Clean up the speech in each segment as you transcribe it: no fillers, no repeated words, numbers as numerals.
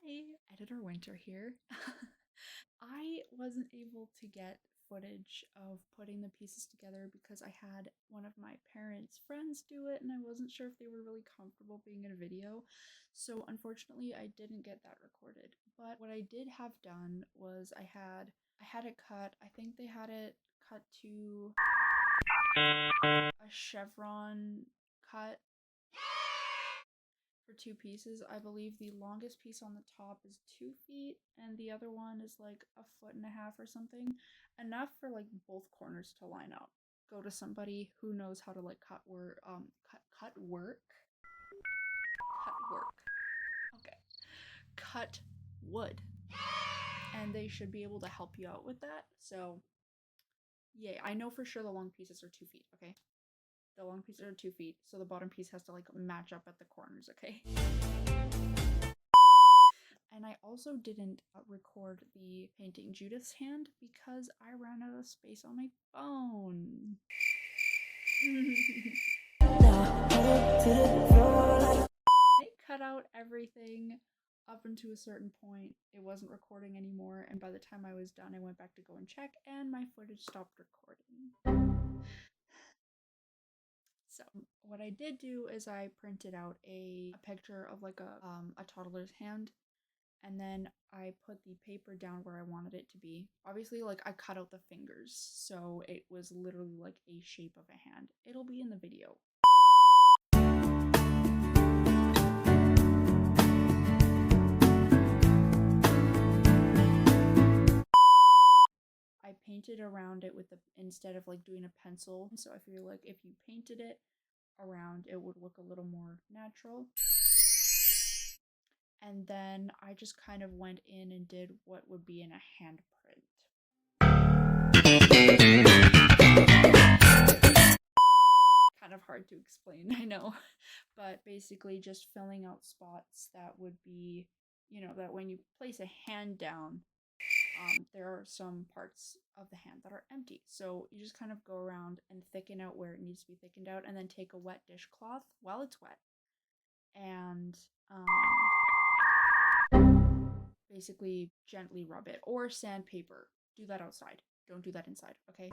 Hi, Editor Winter here. I wasn't able to get footage of putting the pieces together because I had one of my parents' friends do it and I wasn't sure if they were really comfortable being in a video. So unfortunately I didn't get that recorded. But what I did have done was I had it cut. I think they had it cut to a chevron cut for two pieces. I believe the longest piece on the top is 2 feet, and the other one is like a foot and a half or something. Enough for like both corners to line up. Go to somebody who knows how to like cut work, cut work. Okay, cut wood, and they should be able to help you out with that. So, yay! I know for sure the long pieces are 2 feet. Okay, the long pieces are 2 feet, so the bottom piece has to like match up at the corners. Okay. And I also didn't record the painting Judith's hand because I ran out of space on my phone. I cut out everything up until a certain point. It wasn't recording anymore, and by the time I was done, I went back to go and check, and my footage stopped recording. So what I did do is I printed out a picture of like a toddler's hand, and then I put the paper down where I wanted it to be. Obviously, like I cut out the fingers, so it was literally like a shape of a hand. It'll be in the video. I painted around it with the instead of like doing a pencil, so I feel like if you painted it around, it would look a little more natural. And then I just kind of went in and did what would be in a handprint. Kind of hard to explain, I know, but basically just filling out spots that would be, that when you place a hand down, there are some parts of the hand that are empty. So you just kind of go around and thicken out where it needs to be thickened out, and then take a wet dishcloth while it's wet and basically gently rub it, or sandpaper. Do that outside. Don't do that inside, okay?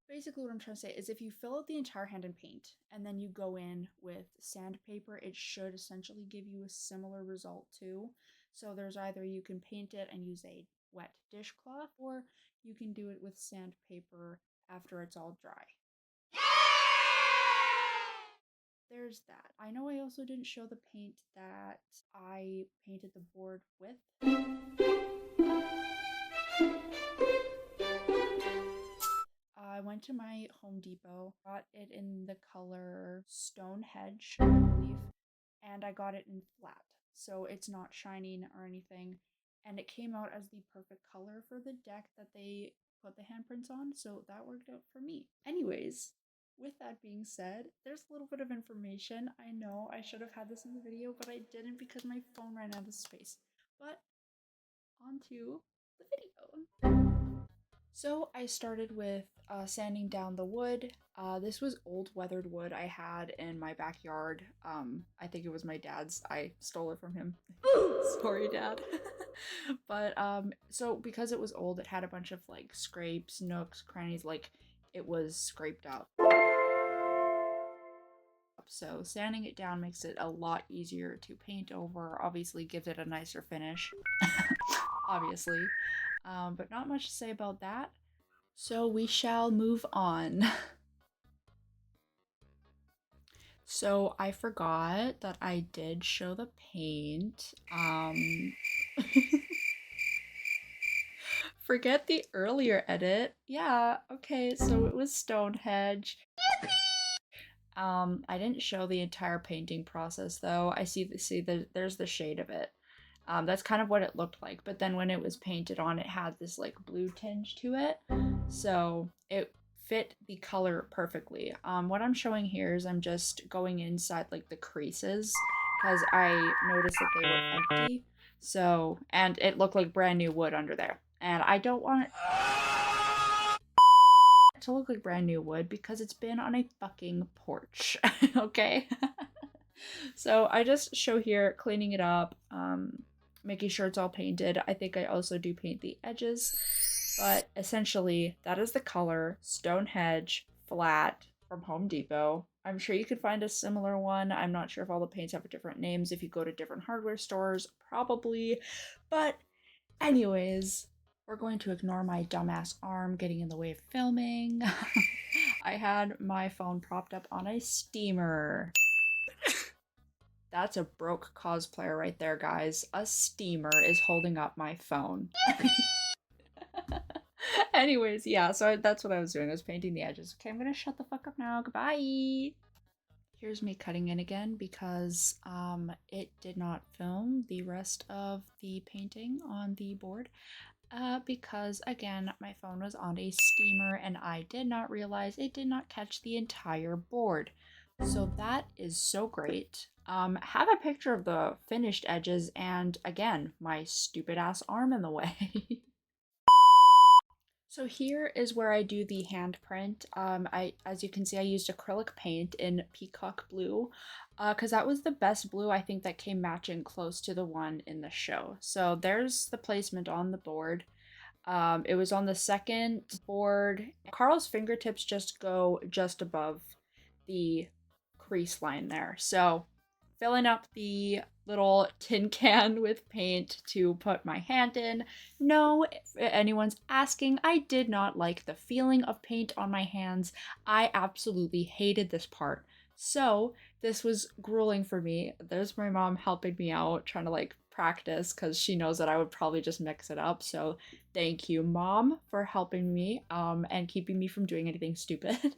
Basically what I'm trying to say is if you fill out the entire hand in paint and then you go in with sandpaper, it should essentially give you a similar result too. So there's either you can paint it and use a wet dishcloth, or you can do it with sandpaper after it's all dry. There's that. I know I also didn't show the paint that I painted the board with. I went to my Home Depot, got it in the color Stone Hedge, I believe, and I got it in flat, so it's not shining or anything, and it came out as the perfect color for the deck that they put the handprints on, so that worked out for me. Anyways, with that being said, there's a little bit of information. I know I should have had this in the video, but I didn't because my phone ran out of space. But on to the video. So I started with sanding down the wood. This was old weathered wood I had in my backyard. I think it was my dad's. I stole it from him. Sorry, Dad. But so because it was old, it had a bunch of like scrapes, nooks, crannies, like it was scraped up. So sanding it down makes it a lot easier to paint over. Obviously gives it a nicer finish. Obviously. But not much to say about that. So we shall move on. So I forgot that I did show the paint. Forget the earlier edit. Yeah, okay, so it was Stonehenge. I didn't show the entire painting process though. I see there's the shade of it. That's kind of what it looked like, but then when it was painted on, it had this like blue tinge to it, so it fit the color perfectly. What I'm showing here is I'm just going inside like the creases because I noticed that they were empty, so, and it looked like brand new wood under there, and I don't want it to look like brand new wood because it's been on a fucking porch. Okay. So I just show here cleaning it up, making sure it's all painted. I think I also do paint the edges, but essentially that is the color Stonehenge flat from Home Depot. I'm sure you could find a similar one. I'm not sure if all the paints have different names if you go to different hardware stores, probably. But anyways, we're going to ignore my dumbass arm getting in the way of filming. I had my phone propped up on a steamer. That's a broke cosplayer right there, guys. A steamer is holding up my phone. Anyways, yeah, so that's what I was doing. I was painting the edges. Okay, I'm gonna shut the fuck up now. Goodbye. Here's me cutting in again because it did not film the rest of the painting on the board. Because again, my phone was on a steamer and I did not realize it did not catch the entire board. So that is so great. Have a picture of the finished edges and again, my stupid ass arm in the way. So here is where I do the handprint. As you can see, I used acrylic paint in peacock blue, because that was the best blue I think that came matching close to the one in the show. So there's the placement on the board. It was on the second board. Carl's fingertips just go just above the crease line there. So filling up the little tin can with paint to put my hand in. No, if anyone's asking, I did not like the feeling of paint on my hands. I absolutely hated this part. So this was grueling for me. There's my mom helping me out, trying to like practice because she knows that I would probably just mix it up. So thank you, Mom, for helping me and keeping me from doing anything stupid.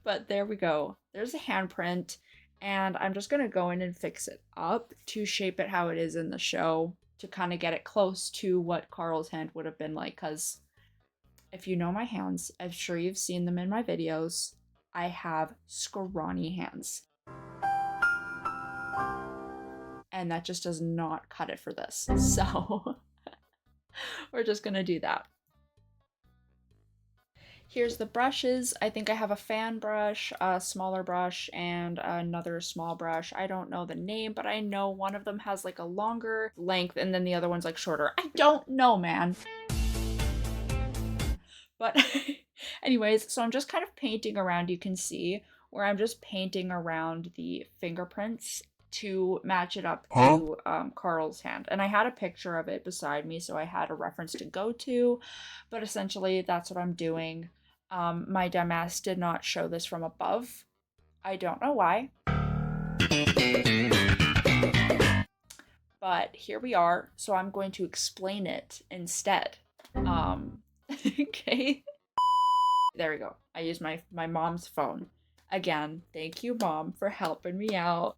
But there we go. There's a handprint, and I'm just gonna go in and fix it up to shape it how it is in the show to kind of get it close to what Carl's hand would have been like. Because if you know my hands, I'm sure you've seen them in my videos. I have scrawny hands. And that just does not cut it for this. So we're just gonna do that. Here's the brushes. I think I have a fan brush, a smaller brush, and another small brush. I don't know the name, but I know one of them has like a longer length and then the other one's like shorter. I don't know, man. But anyways, so I'm just kind of painting around, you can see, where I'm just painting around the fingerprints to match it up to Carl's hand. And I had a picture of it beside me, so I had a reference to go to, but essentially that's what I'm doing. My dumbass did not show this from above. I don't know why. But here we are, so I'm going to explain it instead. Okay. There we go. I used my mom's phone. Again, thank you, Mom, for helping me out.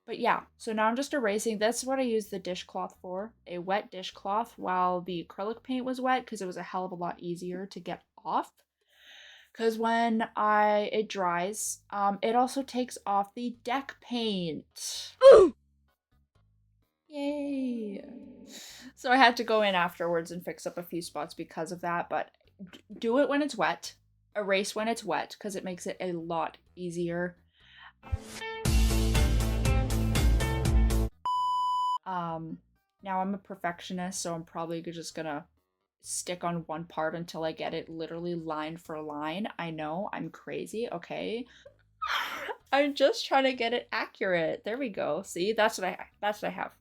But yeah, so now I'm just erasing. That's what I used the dishcloth for, a wet dishcloth while the acrylic paint was wet because it was a hell of a lot easier to get off. Because when it dries, it also takes off the deck paint. Yay! So I had to go in afterwards and fix up a few spots because of that, but do it when it's wet. Erase when it's wet because it makes it a lot easier. Now I'm a perfectionist, so I'm probably just gonna stick on one part until I get it literally line for line. I know, I'm crazy, okay? I'm just trying to get it accurate. There we go. See, that's what I have.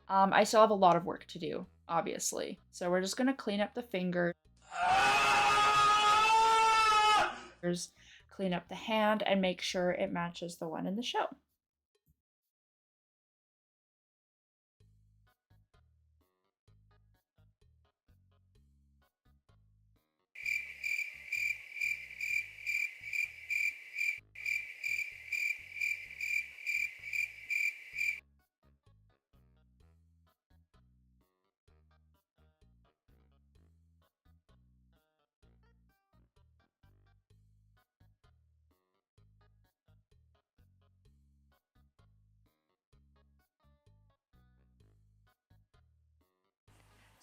I still have a lot of work to do, obviously. So we're just gonna clean up the fingers, clean up the hand, and make sure it matches the one in the show.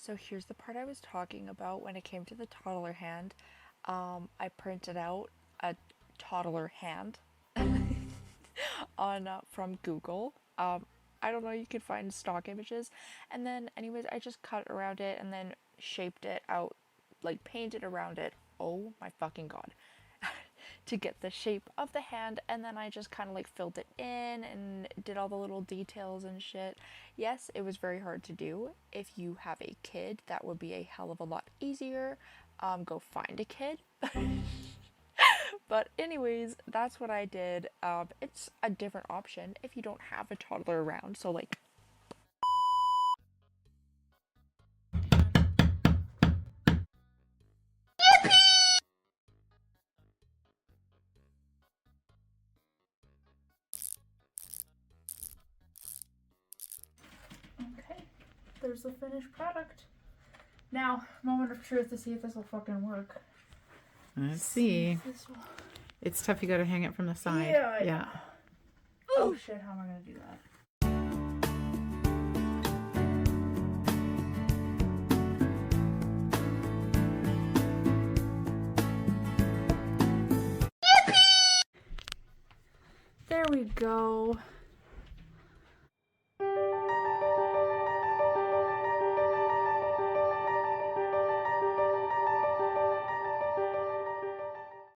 So here's the part I was talking about when it came to the toddler hand. I printed out a toddler hand on from Google. I don't know, you can find stock images, and then anyways I just cut around it and then shaped it out, like painted around it. Oh my fucking god. To get the shape of the hand, and then I just kind of like filled it in and did all the little details and shit. Yes, it was very hard to do. If you have a kid, that would be a hell of a lot easier. Go find a kid. But anyways, that's what I did. It's a different option if you don't have a toddler around. So like, okay, there's the finished product. Now, moment of truth to see if this will fucking work. Let's see. It's tough. You got to hang it from the side. Yeah. Oh shit, how am I gonna do that? There we go.